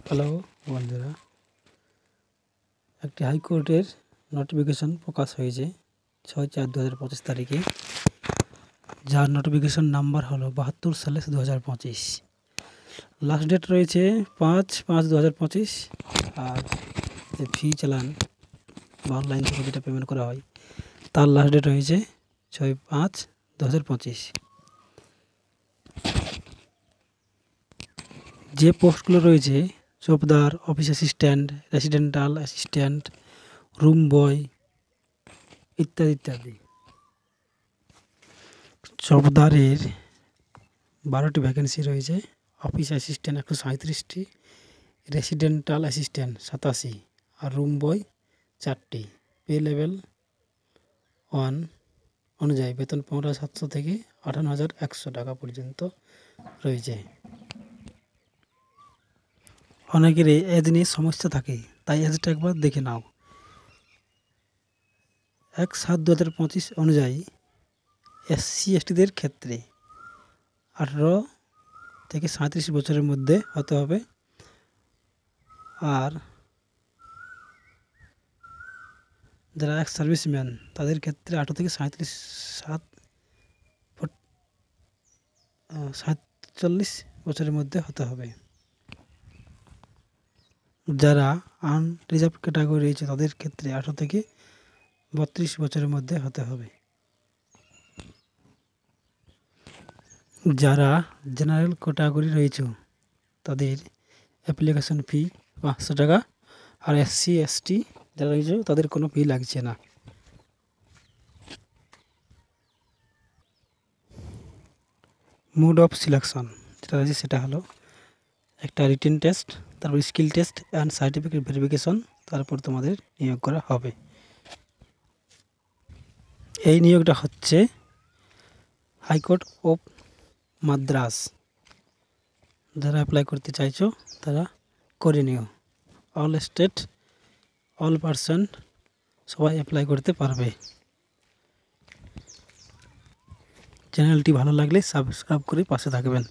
Hello বন্ধুরা, একটি হাইকোর্টের নোটিফিকেশন প্রকাশ হয়েছে 6/4/2025 তারিখে, যার নোটিফিকেশন নাম্বার হলো 72/2025। লাস্ট ডেট রয়েছে 5/5/2025। আর যে ফি চালান বা অনলাইন থেকে যেটা পেমেন্ট করা হয় তার লাস্ট ডেট হয়েছে 6/5/2025। যে পোস্টগুলো রয়েছে চৌকিদার, office assistant, residential assistant, room বয় ইত্যাদি ইত্যাদি। চৌকিদারের 12টি ভ্যাকেন্সি রয়েছে, অফিস অ্যাসিস্ট্যান্ট 137টি, রেসিডেন্টাল অ্যাসিস্ট্যান্ট 87 আর রুম বয় 4টি। পে লেভেল 1 অনুযায়ী বেতন 15,700 থেকে 58,100 টাকা পর্যন্ত রয়েছে। অনেকেরই এজ নিয়ে সমস্যা থাকে, তাই এজটা একবার দেখে নাও। 1/7/2025 অনুযায়ী SC/STদের ক্ষেত্রে 18 থেকে 37 বছরের মধ্যে হতে হবে। আর যারা এক্স সার্ভিসম্যান তাদের ক্ষেত্রে 18 থেকে 47 বছরের মধ্যে হতে হবে। যারা আনরিজার্ভ ক্যাটাগরি রয়েছে তাদের ক্ষেত্রে 18 থেকে 32 বছরের মধ্যে হতে হবে। যারা জেনারেল ক্যাটাগরি রয়েছে তাদের অ্যাপ্লিকেশন ফি 500 টাকা। আর SC/ST যারা রয়েছে তাদের কোনো ফি লাগছে না। মোড অফ সিলেকশন যেটা রয়েছে সেটা হলো একটা রিটেন টেস্ট, তারপর skill test and certificate verification, তারপর তোমাদের নিয়োগ করা হবে। এই নিয়োগটা হচ্ছে হাইকোর্ট অফ মাদ্রাস। যারা অ্যাপ্লাই করতে চাইছো তারা করে নিও। অল স্টেট, অল পারসন সবাই অ্যাপ্লাই করতে পারবে। চ্যানেলটি ভালো লাগলে সাবস্ক্রাইব করে পাশে থাকবেন।